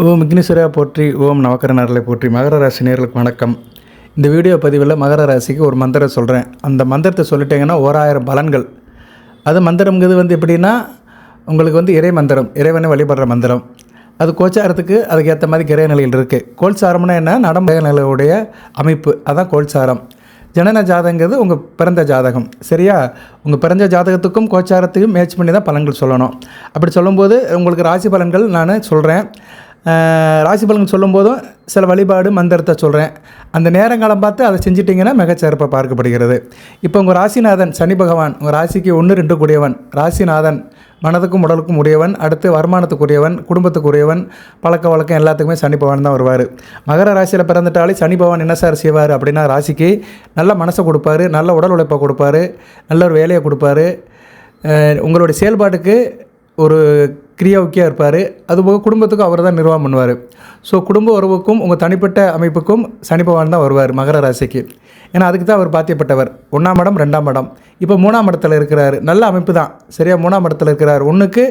ஓம் விக்னேஸ்வரா போற்றி, ஓம் நவக்கரனர்களை போற்றி. மகர ராசி நேயர்களுக்கு வணக்கம். இந்த வீடியோ பதிவில் மகர ராசிக்கு ஒரு மந்திரம் சொல்கிறேன். அந்த மந்திரத்தை சொல்லிட்டீங்கன்னா 1000 பலன்கள். அது மந்திரம்ங்கிறது எப்படின்னா, உங்களுக்கு இறை மந்திரம், இறைவனை வழிபடுற மந்திரம். அது கோச்சாரத்துக்கு அதுக்கேற்ற மாதிரி கிரக நிலைகள் இருக்குது. கோல்சாரம்னா என்ன? நடமுடைய அமைப்பு, அதான் கோல்சாரம். ஜனன ஜாதகங்கிறது உங்கள் பிறந்த ஜாதகம். சரியா? உங்கள் பிறந்த ஜாதகத்துக்கும் கோச்சாரத்துக்கும் மேட்ச் பண்ணி தான் பலன்கள் சொல்லணும். அப்படி சொல்லும்போது உங்களுக்கு ராசி பலன்கள் நான் சொல்கிறேன். ராசி பலன்கள் சொல்லும்போதும் சில வழிபாடு மந்திரத்தை சொல்கிறேன். அந்த நேரங்காலம் பார்த்து அதை செஞ்சிட்டிங்கன்னா மிகச்சிறப்பாக பார்க்கப்படுகிறது. இப்போ உங்கள் ராசிநாதன் சனி பகவான் உங்கள் ராசிக்கு 1, 2 கூடியவன். ராசிநாதன் மனதுக்கும் உடலுக்கும் உடையவன், அடுத்து வருமானத்துக்குரியவன், குடும்பத்துக்குரியவன், பழக்க வழக்கம் எல்லாத்துக்குமே சனி பகவான் தான் வருவார். மகர ராசியில் பிறந்துட்டாலே சனி பகவான் என்ன சார் செய்வார் அப்படின்னா, ராசிக்கு நல்ல மனசை கொடுப்பாரு, நல்ல உடல் உழைப்பை கொடுப்பாரு, நல்ல ஒரு வேலையை கொடுப்பாரு, உங்களுடைய செயல்பாட்டுக்கு ஒரு கிரியாவுக்கியாக இருப்பார். அதுபோக குடும்பத்துக்கும் அவர் தான் நிர்வாகம் பண்ணுவார். ஸோ குடும்ப உறவுக்கும் உங்கள் தனிப்பட்ட அமைப்புக்கும் சனி பகவான் தான் வருவார் மகர ராசிக்கு. ஏன்னா அதுக்கு தான் அவர் பாத்தியப்பட்டவர். 1ஆம் இடம், 2ஆம் இடம், இப்போ 3ஆம் இடத்துல இருக்கிறாரு. நல்ல அமைப்பு தான். சரியா? 3ஆம் இடத்துல இருக்கிறார். 1க்கு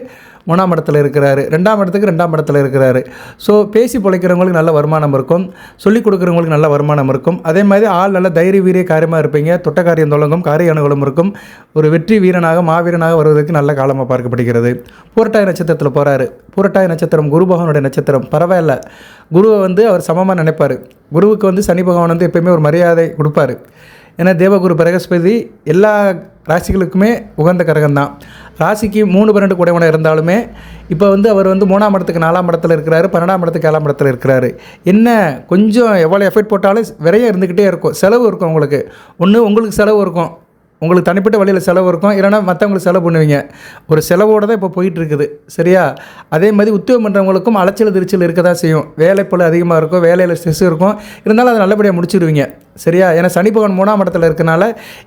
3ஆம் இடத்துல இருக்கிறாரு, 2ஆம் இடத்துக்கு 2ஆம் இடத்துல இருக்கிறாரு. ஸோ பேசி பிழைக்கிறவங்களுக்கு நல்ல வருமானம் இருக்கும், சொல்லிக் கொடுக்குறவங்களுக்கு நல்ல வருமானம் இருக்கும். அதே மாதிரி ஆள் நல்ல தைரிய வீரிய காரியமாக இருப்பீங்க. தொட்ட காரியம் தொடங்கும், காரிய அனுகூலம் இருக்கும். ஒரு வெற்றி வீரனாக மாவீரனாக வருவதற்கு நல்ல காலமாக பார்க்கப்படுகிறது. பூரட்டாதி நட்சத்திரத்தில் போகிறாரு. பூரட்டாதி நட்சத்திரம் குரு பகவானுடைய நட்சத்திரம். பரவாயில்ல, குருவை அவர் சமமாக நினைப்பார். குருவுக்கு சனி பகவான் எப்பயுமே ஒரு மரியாதை கொடுப்பார். ஏன்னா தேவகுரு பிரகஸ்பதி எல்லா ராசிகளுக்குமே உகந்த கிரகம்தான். ராசிக்கு 3, 12 கூடையவனாக இருந்தாலுமே இப்போ அவர் 3ஆம் இடத்துக்கு 4ஆம் இடத்துல இருக்கிறாரு, 12ஆம் இடத்துக்கு 7ஆம் இடத்துல இருக்கிறாரு. என்ன கொஞ்சம் எவ்வளோ எஃபர்ட் போட்டாலும் விரையம் இருந்துக்கிட்டே இருக்கும், செலவு இருக்கும். உங்களுக்கு செலவு இருக்கும், உங்களுக்கு தனிப்பட்ட வழியில் செலவு இருக்கும், இல்லைனா மற்றவங்களுக்கு செலவு பண்ணுவீங்க. ஒரு செலவோடு தான் இப்போ போயிட்டுருக்குது. சரியா? அதே மாதிரி உத்தியோகம் பண்ணுறவங்களுக்கும் அலைச்சல் திருச்சல் இருக்க தான் செய்யும். வேலைப்பொருள் அதிகமாக இருக்கும், வேலையில் ஸ்ட்ரெஸ் இருக்கும். இருந்தாலும் அதை நல்லபடியாக முடிச்சிடுவீங்க. சரியா? ஏன்னா சனி பகவான் 3ஆம் இடத்துல இருக்கனால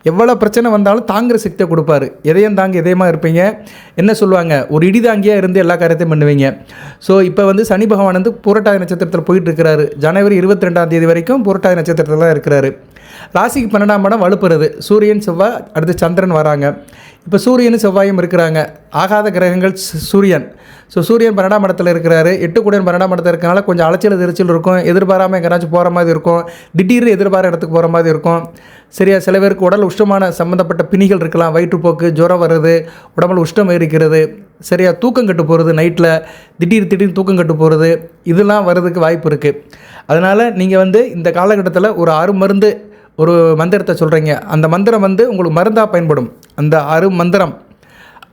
எவ்வளோ பிரச்சனை வந்தாலும் தாங்குகிற சக்தியை கொடுப்பாரு. எதையும் தாங்க இதயமாக இருப்பீங்க. என்ன சொல்லுவாங்க, ஒரு இடி தாங்கியாக இருந்து எல்லா காரியத்தையும் பண்ணுவீங்க. ஸோ இப்போ சனி பகவான் பூரட்டாதி நட்சத்திரத்தில் போயிட்டு இருக்கிறாரு. ஜனவரி 22ஆம் தேதி வரைக்கும் பூரட்டாதி நட்சத்திரத்தில் தான் இருக்கிறாரு. ராசிக்கு 12ஆம் இடம் வலுப்புறது. சூரியன், செவ்வாய், அடுத்து சந்திரன் வராங்க. இப்போ சூரியனும் செவ்வாயும் இருக்கிறாங்க. ஆகாத கிரகங்கள் சூரியன். ஸோ சூரியன் 12ஆம் இடத்துல இருக்கிறாரு. 8 கூடியன் 12ஆம் இடத்துல இருக்கனால கொஞ்சம் அலைச்சல் திருச்சல் இருக்கும். எதிர்பாராமல் எங்கேனாச்சும் போகிற மாதிரி இருக்கும். திடீர்னு எதிர்பாராத இடத்துக்கு போகிற மாதிரி இருக்கும். சரியா? சில பேருக்கு உடல் உஷ்டமான சம்மந்தப்பட்ட பிணிகள் இருக்கலாம். வயிற்றுப்போக்கு, ஜுரம் வருது, உடம்புல உஷ்டம் இருக்கிறது. சரியா? தூக்கம் கட்டு போகிறது, நைட்டில் திடீர்னு தூக்கம் கட்டு போகிறது, இதெல்லாம் வர்றதுக்கு வாய்ப்பு இருக்குது. அதனால் நீங்கள் இந்த காலகட்டத்தில் ஒரு அருமருந்து ஒரு மந்திரத்தை சொல்கிறீங்க. அந்த மந்திரம் உங்களுக்கு மருந்தாக பயன்படும். அந்த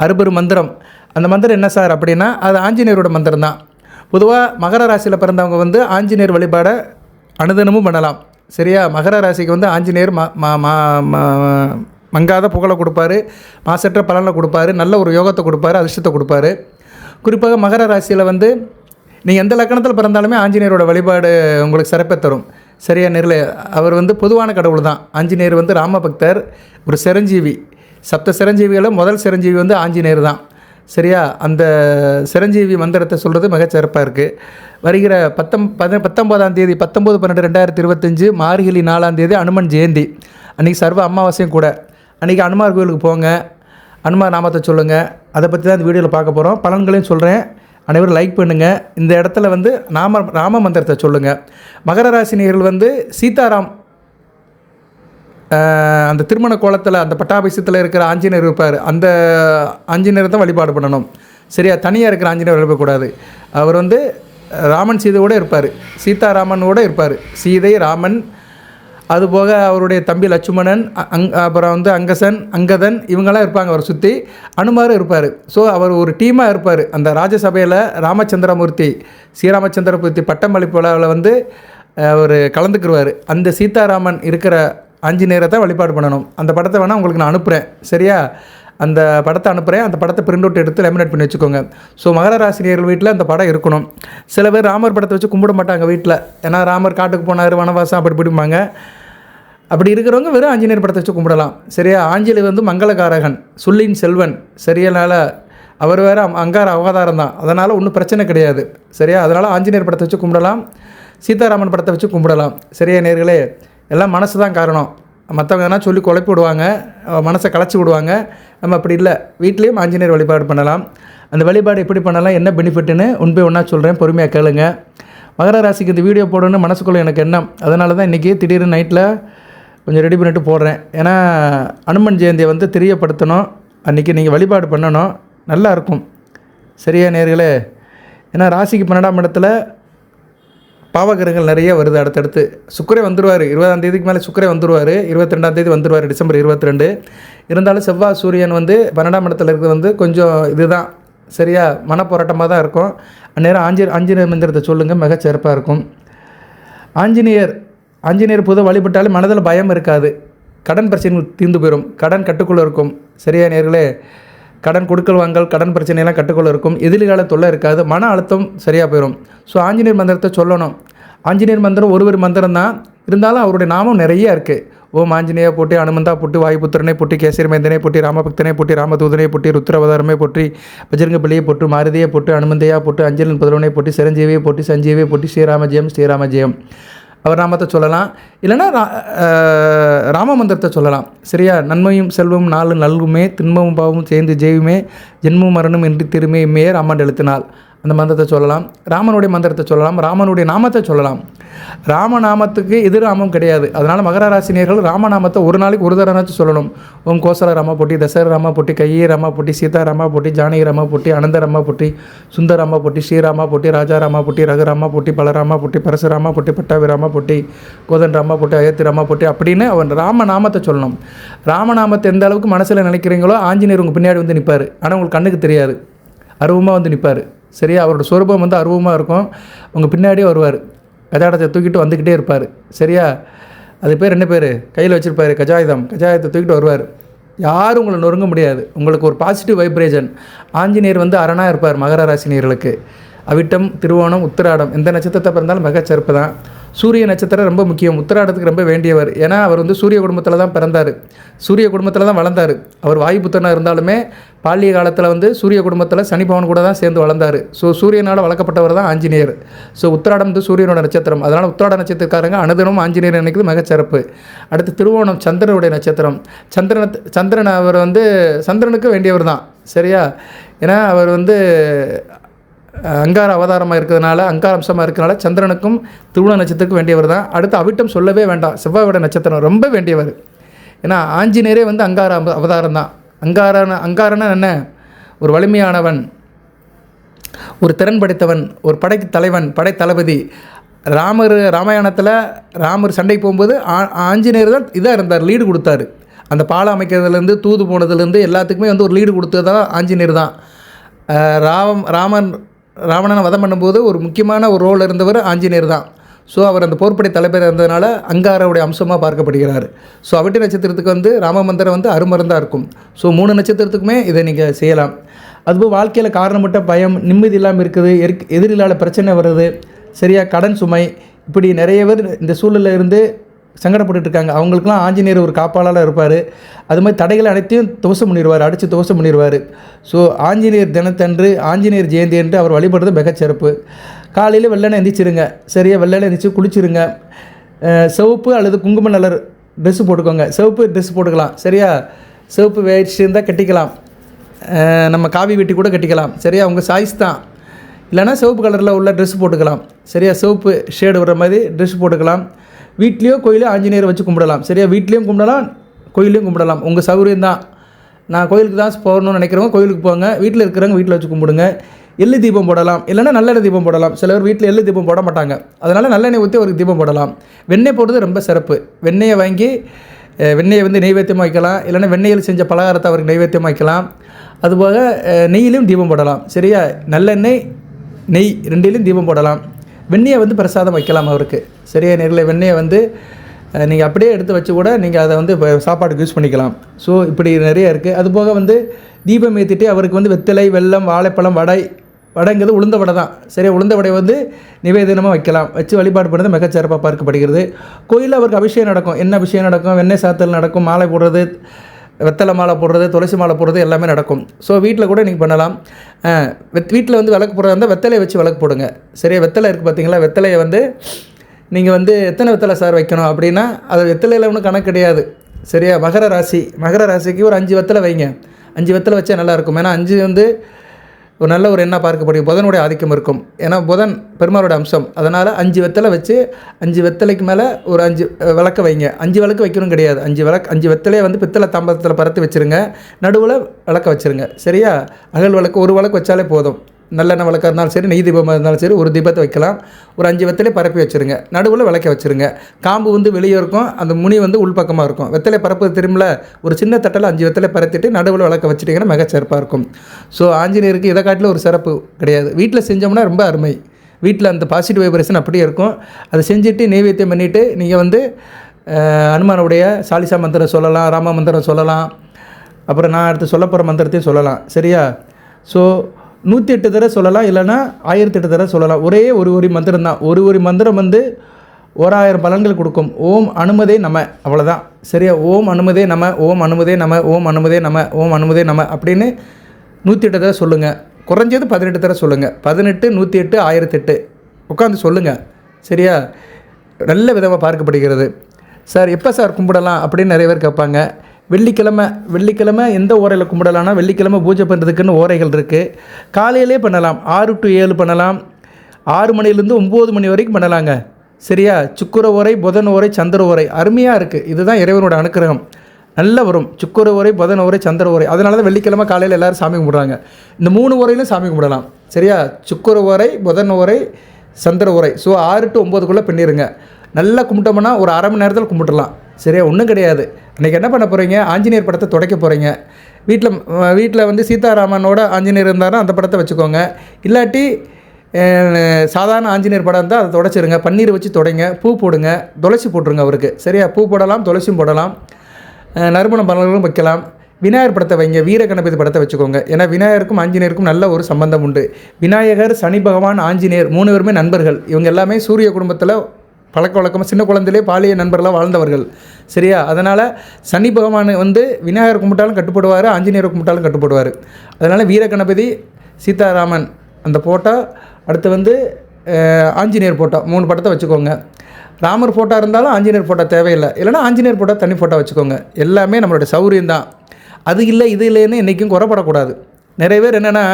அறுபெரு மந்திரம். அந்த மந்திரம் என்ன சார் அப்படின்னா, அது ஆஞ்சநேயரோட மந்திரம் தான். பொதுவாக மகர ராசியில் பிறந்தவங்க ஆஞ்சநேயர் வழிபாடை அனுதினமும் பண்ணலாம். சரியா? மகர ராசிக்கு ஆஞ்சநேயர் மங்காத புகழை கொடுப்பாரு, மாசற்ற பலனை கொடுப்பாரு, நல்ல ஒரு யோகத்தை கொடுப்பாரு, அதிர்ஷ்டத்தை கொடுப்பாரு. குறிப்பாக மகர ராசியில் நீங்கள் எந்த லக்கணத்தில் பிறந்தாலுமே ஆஞ்சநேயரோட வழிபாடு உங்களுக்கு சிறப்பை தரும். சரியா? நேரில் அவர் பொதுவான கடவுள் தான். ஆஞ்சநேயர் ராமபக்தர், ஒரு சிரஞ்சீவி. சப்த சிரஞ்சீவிகளில் முதல் சிரஞ்சீவி ஆஞ்சநேயர் தான். சரியா? அந்த சிரஞ்சீவி மந்திரத்தை சொல்கிறது மிகச்சிறப்பாக இருக்குது. வருகிற 19ஆம் தேதி 19/12/2025 மார்கழி 4ஆம் தேதி அனுமன் ஜெயந்தி. அன்றைக்கி சர்வ அமாவாசையும் கூட. அன்றைக்கி அனுமார் கோயிலுக்கு போங்க, அனுமார் நாமத்தை சொல்லுங்கள். அதை பற்றி தான் இந்த வீடியோவில் பார்க்க போகிறோம். பலன்களையும் சொல்கிறேன். அனைவரும் லைக் பண்ணுங்கள். இந்த இடத்துல ராம மந்திரத்தை சொல்லுங்கள். மகர ராசி நேயர்கள் சீதாராம் அந்த திருமண கோலத்தில் அந்த பட்டாபிஷத்தில் இருக்கிற ஆஞ்சநேயர் இருப்பார். அந்த ஆஞ்சநேயரை தான் வழிபாடு பண்ணணும். சரியா? தனியாக இருக்கிற ஆஞ்சநேயர் வழிபடக்கூடாது. அவர் ராமன் சீதையோடு இருப்பார், சீதாராமனோடு இருப்பார். சீதை, ராமன், அதுபோக அவருடைய தம்பி லட்சுமணன், அப்புறம் அங்கசன், அங்கதன், இவங்கெல்லாம் இருப்பாங்க அவரை சுற்றி. அனுமாரும் இருப்பார். ஸோ அவர் ஒரு டீமாக இருப்பார். அந்த ராஜசபையில் ராமச்சந்திரமூர்த்தி, ஸ்ரீராமச்சந்திரமூர்த்தி பட்டமளிப்பு விழாவில் அவர் கலந்துக்குருவார். அந்த சீதாராமன் இருக்கிற ஆஞ்சநேயரை தான் வழிபாடு பண்ணணும். அந்த படத்தை வேணால் உங்களுக்கு நான் அனுப்புகிறேன். சரியா? அந்த படத்தை அனுப்புகிறேன். அந்த படத்தை பிரிண்ட் அவுட் எடுத்து லேமினேட் பண்ணி வச்சுக்கோங்க. ஸோ மகர ராசினியர்கள் வீட்டில் அந்த படம் இருக்கணும். சில பேர் ராமர் படத்தை வச்சு கும்பிட மாட்டாங்க வீட்டில். ஏன்னா ராமர் காட்டுக்கு போனார், வனவாசம் அப்படி பிடிப்பாங்க. அப்படி இருக்கிறவங்க வெறும் ஆஞ்சநேயர் படத்தை வச்சு கும்பிடலாம். சரியா? ஆஞ்சநேயர் மங்களகாரகன், சொல்லின் செல்வன். சரியானால அவர் வேறு அங்கார அவதாரம் தான். அதனால் ஒன்றும் பிரச்சனை கிடையாது. சரியா? அதனால் ஆஞ்சநேயர் படத்தை வச்சு கும்பிடலாம், சீதாராமன் படத்தை வச்சு கும்பிடலாம். சரியா நேர்களே? எல்லாம் மனசு தான் காரணம். மற்றவங்க என்ன சொல்லி குழப்பி விடுவாங்க, மனசை களைச்சி விடுவாங்க. நம்ம அப்படி இல்லை. வீட்லேயும் ஆஞ்சநேயர் வழிபாடு பண்ணலாம். அந்த வழிபாடு எப்படி பண்ணலாம், என்ன பெனிஃபிட்டுன்னு ஒன்றா சொல்கிறேன், பொறுமையாக கேளுங்க. மகர ராசிக்கு இந்த வீடியோ போடணும்னு மனசுக்குள்ளே எனக்கு எண்ணம். அதனால தான் இன்றைக்கி திடீர்னு நைட்டில் கொஞ்சம் ரெடி பண்ணிவிட்டு போடுறேன். ஏன்னா அனுமன் ஜெயந்தியை வந்து தெரியப்படுத்தணும், அன்றைக்கி நீங்கள் வழிபாடு பண்ணணும், நல்லாயிருக்கும். சரியா நேர்களே? ஏன்னா ராசிக்கு 12ஆம் இடத்துல பாவகிரகங்கள் நிறைய வருது. அடுத்தடுத்து சுக்கிரன் வந்துடுவார், 20ஆம் தேதிக்கு மேலே சுக்கிரன் வந்துடுவார், 22ஆம் தேதி வந்துடுவார், டிசம்பர் 22. இருந்தாலும் செவ்வாய் சூரியன் வந்து 12ஆம் இடத்துல இருக்கிறது வந்து கொஞ்சம் இதுதான், சரியா மனப்போராட்டமாக தான் இருக்கும். அந்நேரம் ஆஞ்சநேயர் மந்திரத்தை சொல்லுங்கள், மிகச்சிறப்பாக இருக்கும். ஆஞ்சநேயர் பொதுவாக வழிபட்டாலே மனதில் பயம் இருக்காது, கடன் பிரச்சனைகள் தீர்ந்து போயிடும், கடன் கட்டுக்குள்ளே இருக்கும். சரியா நேர்களே? கடன் கொடுக்கல் வாங்கல், கடன் பிரச்சனையெல்லாம் கட்டுக்குள்ளே இருக்கும், எதிர்கால தொல்லை இருக்காது, மன அழுத்தம் சரியாக போயிடும். ஸோ ஆஞ்சநேயர் மந்திரத்தை சொல்லணும். ஆஞ்சநேயர் மந்திரம் ஒரு மந்திரம் தான், இருந்தாலும் அவருடைய நாமம் நிறைய இருக்குது. ஓம் ஆஞ்சநேயா போட்டி, அனுமந்தா போட்டி, வாயுபுத்திரனை போட்டி, கேசரி மைந்தனை போட்டி, ராமபக்தனை போட்டி, ராமதூதனை போட்டி, ருத்ரவதாரமே போட்டி, பஜரங்க பிள்ளையை போட்டு, மாருதியை போட்டு, அனுமந்தையா போட்டு, அஞ்சலின் புதல்வனை போட்டி, சிரஞ்சீவியை போட்டி, சஞ்சீவியை போட்டி, ஸ்ரீராமஜெயம் அவர் நாமத்தை சொல்லலாம். இல்லைன்னா ராம மந்திரத்தை சொல்லலாம். சரியா? நன்மையும் செல்வம் நாலு நல்குமே, திண்மமும் பாவமும் சேர்ந்து ஜெயுமே, ஜென்மம் மரணம் என்று திருமே இம்மையே ராமன் எழுத்தினால் அந்த மந்திரத்தை சொல்லலாம். ராமனுடைய மந்திரத்தை சொல்லலாம், ராமனுடைய நாமத்தை சொல்லலாம். ராமநாமத்துக்கு எதிராமம் கிடையாது. அதனால் மகர ராசினியர்கள் ராமநாமத்தை ஒரு நாளைக்கு ஒரு தடவை சொல்லணும். ஓம் கோசல ராமா போட்டி, தசர ராமா போட்டி, கையே ராமா போட்டி, சீதா ராமா போட்டி, ஜானகி ராமா போட்டி, அனந்த ராமா போட்டி, சுந்தராமா போட்டி, ஸ்ரீராமா போட்டி, ராஜா ராமா போட்டி, ரகுராமா போட்டி, பலராமா போட்டி, பரசுராமா போட்டி, பட்டாபிராமா போட்டி, கோதன் ராமா போட்டி, அயோத்தி ராமா போட்டி அப்படின்னு அவன் ராமநாமத்தை சொல்லணும். ராமநாமத்தை எந்த அளவுக்கு மனசில் நினைக்கிறீங்களோ ஆஞ்சநேயர் உங்கள் பின்னாடி வந்து நிற்பார். ஆனால் உங்களுக்கு கண்ணுக்கு தெரியாது, அருவமாக வந்து நிற்பார். சரியா? அவரோட சொரூபம் வந்து அருவமாக இருக்கும், உங்கள் பின்னாடியே வருவார், கஜாடத்தை தூக்கிட்டு வந்துக்கிட்டே இருப்பார். சரியா? அது பேர் என்ன பேர் கையில் வச்சுருப்பார், கஜாயத்தை தூக்கிட்டு வருவார். யாரும் உங்களை நொறுங்க முடியாது. உங்களுக்கு ஒரு பாசிட்டிவ் வைப்ரேஷன். ஆஞ்சநேயர் வந்து அரணாக இருப்பார் மகர ராசினியர்களுக்கு. அவிட்டம், திருவோணம், உத்திராடம் எந்த நட்சத்திரத்தை பிறந்தாலும் மிகச்சிறப்பு தான். சூரிய நட்சத்திரம் ரொம்ப முக்கியம், உத்திராடத்துக்கு ரொம்ப வேண்டியவர். ஏன்னா அவர் வந்து சூரிய குடும்பத்தில் தான் பிறந்தார், சூரிய குடும்பத்தில் தான் வளர்ந்தார். அவர் வாயுபுத்திரனாக இருந்தாலுமே பாலிய காலத்தில் வந்து சூரிய குடும்பத்தில் சனி பவன் கூட தான் சேர்ந்து வளர்ந்தார். ஸோ சூரியனால் வளர்க்கப்பட்டவர் தான் ஆஞ்சநேயர். ஸோ உத்திராடம் வந்து சூரியனோட நட்சத்திரம். அதனால் உத்திராட நட்சத்திரக்காரங்க அனுதினமும் ஆஞ்சநேயர் நினைக்கிறது மிகச்சிறப்பு. அடுத்து திருவோணம் சந்திரனுடைய நட்சத்திரம். சந்திரன் அவர் வந்து சந்திரனுக்கு வேண்டியவர் தான். சரியா? ஏன்னா அவர் வந்து அங்கார அவதாரமாக இருக்கிறதுனால, அங்கார அம்சமாக இருக்கிறனால சந்திரனுக்கும் திருவோண நட்சத்திரத்துக்கு வேண்டியவர் தான். அடுத்து அவிட்டம் சொல்லவே வேண்டாம், செவ்வாயோட நட்சத்திரம் ரொம்ப வேண்டியவர். ஏன்னா ஆஞ்சநேயரே வந்து அங்கார அவதாரம் தான். அங்காரன்னா என்ன? ஒரு வலிமையானவன், ஒரு திறன் படைத்தவன், ஒரு படைக்கு தலைவன், படை தளபதி. ராமாயணத்தில் ராமர் சண்டைக்கு போகும்போது ஆஞ்சநேயர் தான் இதாக இருந்தார், லீடு கொடுத்தாரு. அந்த பாலம் அமைக்கிறதுலேருந்து தூது போனதுலேருந்து எல்லாத்துக்குமே வந்து ஒரு லீடு கொடுத்தது தான் ஆஞ்சநேயர் தான். ராவணனை வதம் பண்ணும்போது ஒரு முக்கியமான ஒரு ரோல் இருந்தவர் ஆஞ்சநேயர் தான். ஸோ அவர் அந்த போர்ப்படை தலைவர் இருந்ததுனால அங்காரவுடைய அம்சமாக பார்க்கப்படுகிறார். ஸோ அவிட்ட நட்சத்திரத்துக்கு வந்து ராம மந்திரம் வந்து அருமருந்தாக இருக்கும். ஸோ 3 நட்சத்திரத்துக்குமே இதை நீங்கள் செய்யலாம். அதுபோல் வாழ்க்கையில் காரணப்பட்ட பயம், நிம்மதி இல்லாமல் இருக்குது, எதிரிலான பிரச்சனை வருது, சரியாக கடன் சுமை, இப்படி நிறைய பேர் இந்த சூழலில் இருந்து சங்கடப்பட்டு இருக்காங்க. அவங்களுக்குலாம் ஆஞ்சநேயர் ஒரு காப்பாளராக இருப்பார். அது மாதிரி தடைகளை அனைத்தையும் துவசம் பண்ணிடுவார், அடித்து துவசம் பண்ணிடுவார். ஸோ ஆஞ்சநேயர் தினத்தன்று, ஆஞ்சநேயர் ஜெயந்தி என்று அவர் வழிபடுறது மிகச்சிறப்பு. காலையில் வெள்ளனை எந்திரிச்சிருங்க. சரியா? வெள்ளனை எந்திரிச்சு குளிச்சிருங்க. சிவப்பு அல்லது குங்கும நலர் ட்ரெஸ்ஸு போட்டுக்கோங்க. சிவப்பு ட்ரெஸ் போட்டுக்கலாம். சரியா? சிவப்பு வேஷ்டி இருந்தால் கட்டிக்கலாம், நம்ம காவி வெட்டி கூட கட்டிக்கலாம். சரியா? உங்கள் சாய்ஸ் தான். இல்லைனா சிவப்பு கலரில் உள்ள ட்ரெஸ் போட்டுக்கலாம். சரியா? சிவப்பு ஷேடு வர மாதிரி ட்ரெஸ் போட்டுக்கலாம். வீட்லேயோ கோயிலையோ ஆஞ்சநேயரை வச்சு கும்பிடலாம். சரியா? வீட்லேயும் கும்பிடலாம், கோயிலையும் கும்பிடலாம், உங்கள் சௌகரியம் தான். நான் கோயிலுக்கு தான் போகணும்னு நினைக்கிறவங்க கோயிலுக்கு போங்க, வீட்டில் இருக்கிறவங்க வீட்டில் வச்சு கும்பிடுங்க. எள்ளு தீபம் போடலாம், இல்லைனா நல்லெண்ணெய் தீபம் போடலாம். சிலர் வீட்டில் எள்ளு தீபம் போட மாட்டாங்க, அதனால் நல்லெண்ணெய் ஊற்றி ஒரு தீபம் போடலாம். வெண்ணெய் போடுறது ரொம்ப சிறப்பு. வெண்ணெயை வாங்கி வெண்ணெயை வந்து நெய்வேத்தியமாக வைக்கலாம், இல்லைனா வெண்ணெயில் செஞ்ச பலகாரத்தை அவருக்கு நெய்வேத்தியமாக வைக்கலாம். அதுபோக நெய்யிலையும் தீபம் போடலாம். சரியா? நல்லெண்ணெய், நெய் ரெண்டிலையும் தீபம் போடலாம். வெண்ணெயை வந்து பிரசாதம் வைக்கலாம் அவருக்கு. சரியா நேரில்? வெண்ணெயை வந்து நீங்கள் அப்படியே எடுத்து வச்சு கூட நீங்கள் அதை வந்து சாப்பாட்டுக்கு யூஸ் பண்ணிக்கலாம். ஸோ இப்படி நிறைய இருக்குது. அதுபோக வந்து தீபம் ஏற்றிட்டு அவருக்கு வந்து வெத்தலை, வெல்லம், வாழைப்பழம், வடைங்கிறது உளுந்த வடை தான். சரியா? உளுந்த வடை வந்து நிவேதனமாக வைக்கலாம், வச்சு வழிபாடு பண்ணுறது மிகச்சிறப்பாக பார்க்கப்படுகிறது. கோயிலில் அவருக்கு அபிஷேகம் நடக்கும். என்ன அபிஷேகம் நடக்கும்? வெண்ணெய் சாத்தல் நடக்கும், மாலை போடுறது, வெத்தலை மாலை போடுறது, துளசி மாலை போடுறது எல்லாமே நடக்கும். ஸோ வீட்டில் கூட நீங்கள் பண்ணலாம். வீட்டில் வந்து விளக்கு போடுறதா இருந்தால் வெத்தலையை வச்சு விளக்கு போடுங்க. சரியா? வெத்தலை இருக்குது பார்த்தீங்களா? வெத்தலையை வந்து நீங்கள் வந்து எத்தனை வெத்தலை சார் வைக்கணும் அப்படின்னா, அது வெத்தலையில் ஒன்றும் கணக்கு கிடையாது. சரியா? மகர ராசிக்கு ஒரு 5 வெத்தலை வைங்க. 5 வெத்தலை வச்சா நல்லாயிருக்கும். ஏன்னா 5 வந்து ஒரு நல்ல ஒரு எண்ணாக பார்க்கப்படுகிறது. புதனுடைய ஆதிக்கம் இருக்கும். ஏன்னா புதன் பெருமாளோட அம்சம். அதனால் 5 வெத்தலை வச்சு 5 வெத்தலைக்கு மேலே ஒரு 5 விளக்கு வைங்க. 5 விளக்கு வைக்கணும் கிடையாது. 5 வெத்தலையை வந்து பித்தளை தாம்பரத்தில் பரத்தி வச்சுருங்க. நடுவில் விளக்க வச்சுருங்க. சரியா? அகல் விளக்கு ஒரு விளக்கு வச்சாலே போதும். நல்லெண்ணெய் விளக்காக இருந்தாலும் சரி, நெய் தீபமாக இருந்தாலும் சரி, ஒரு தீபத்தை வைக்கலாம். ஒரு 5 வெத்தலை பரப்பி வச்சுருங்க. நடுவில் விளக்க வச்சுருங்க. காம்பு வந்து வெளியே இருக்கும், அந்த முனி வந்து உள்பக்கமாக இருக்கும். வெத்தலை பரப்பு திரும்பல ஒரு சின்ன தட்டில் 5 வெத்தலை பரத்திட்டு நடுவில் விளக்க வச்சுட்டிங்கன்னா மிக சிறப்பாக இருக்கும். ஸோ ஆஞ்சநேயருக்கு இதை காட்டில் ஒரு சிறப்பு கிடையாது. வீட்டில் செஞ்சோம்னா ரொம்ப அருமை. வீட்டில் அந்த பாசிட்டிவ் வைப்ரேஷன் அப்படியே இருக்கும். அதை செஞ்சுட்டு நெய்வேத்தியம் பண்ணிவிட்டு நீங்கள் வந்து அனுமானுடைய சாலிசா மந்திரம் சொல்லலாம், ராம மந்திரம் சொல்லலாம். அப்புறம் நான் அடுத்து சொல்ல போகிற மந்திரத்தையும் சொல்லலாம். சரியா? ஸோ 108 தடவை சொல்லலாம், இல்லைனா 1008 தடவை சொல்லலாம். ஒரே ஒரு மந்திரம் தான். ஒரு மந்திரம் வந்து 1000 பலன்கள் கொடுக்கும். ஓம் அனுமதே நம, அவ்வளோதான். சரியா? ஓம் அனுமதே நம, ஓம் அனுமதே நம, ஓம் அனுமதே நம, ஓம் அனுமதே நம அப்படின்னு 108 தடவை சொல்லுங்கள். குறைஞ்சது 18 தடவை சொல்லுங்கள். 18, 108, 1008 உட்காந்து சொல்லுங்கள். சரியா? நல்ல விதமாக பார்க்கப்படுகிறது. சார் எப்போ சார் கும்பிடலாம் அப்படின்னு நிறைய பேர் கேட்பாங்க. வெள்ளிக்கிழமை எந்த ஓரையில் கும்பிடலாம்னா, வெள்ளிக்கிழமை பூஜை பண்ணுறதுக்குன்னு ஓரைகள் இருக்குது. காலையிலே பண்ணலாம். 6 to 7 பண்ணலாம். 6 மணிலேருந்து 9 மணி வரைக்கும் பண்ணலாங்க. சரியா? சுக்கிர ஓரை, புதன் ஓரை, சந்திர ஓரை அருமையாக இருக்குது. இதுதான் இறைவனோட அனுக்கிரகம். நல்லா வரும். சுக்கிர ஓரை, புதன் ஓரை, சந்திர ஓரை. அதனால தான் வெள்ளிக்கிழமை காலையில் எல்லோரும் சாமி கும்பிட்றாங்க. இந்த 3 ஓரையிலும் சாமி கும்பிடலாம். சரியா? சுக்கிர ஓரை, புதன் ஓரை, சந்திர ஓரை. ஸோ 6 to 9க்குள்ளே பண்ணிடுங்க. நல்லா கும்பிட்டோம்னா ஒரு அரை மணி நேரத்தில் கும்பிட்டுலாம். சரியா? ஒன்றும் கிடையாது. இன்றைக்கி என்ன பண்ண போகிறீங்க? ஆஞ்சநேயர் படத்தை துடைக்க போகிறீங்க. வீட்டில் வந்து சீதாராமனோட ஆஞ்சநேயர் இருந்தாலும் அந்த படத்தை வச்சுக்கோங்க. இல்லாட்டி சாதாரண ஆஞ்சநேயர் படம் இருந்தால் அதை துடைச்சிருங்க. பன்னீர் வச்சு துடைங்க. பூ போடுங்க. துளசி போட்டுருங்க அவருக்கு. சரியா? பூ போடலாம், துளசியும் போடலாம், நறுமண மலர்களும் வைக்கலாம். விநாயகர் படத்தை வைங்க. வீர கணபதி படத்தை வச்சுக்கோங்க. ஏன்னா விநாயகருக்கும் ஆஞ்சநேயருக்கும் நல்ல ஒரு சம்பந்தம் உண்டு. விநாயகர், சனி பகவான், ஆஞ்சநேயர் 3 பேருமே நண்பர்கள். இவங்க எல்லாமே சூரிய குடும்பத்தில் பழக்க வழக்கமாக சின்ன குழந்தையிலே பாலிய நண்பர்களாக வாழ்ந்தவர்கள். சரியா? அதனால் சனி பகவான் வந்து விநாயகர் கும்பிட்டாலும் கட்டுப்படுவார், ஆஞ்சநேயர் கும்பிட்டாலும் கட்டுப்படுவார். அதனால் வீர கணபதி, சீதாராமன் அந்த ஃபோட்டோ, அடுத்து வந்து ஆஞ்சநேயர் ஃபோட்டோ 3 படத்தை வச்சுக்கோங்க. ராமர் ஃபோட்டோ இருந்தாலும் ஆஞ்சநேயர் ஃபோட்டோ தேவையில்லை. இல்லைனா ஆஞ்சநேயர் ஃபோட்டோ தனி ஃபோட்டோ வச்சுக்கோங்க. எல்லாமே நம்மளுடைய சௌரியம் தான். அது இல்லை இது இல்லைன்னு என்றைக்கும் குறைப்படக்கூடாது. நிறைய பேர் என்னென்னா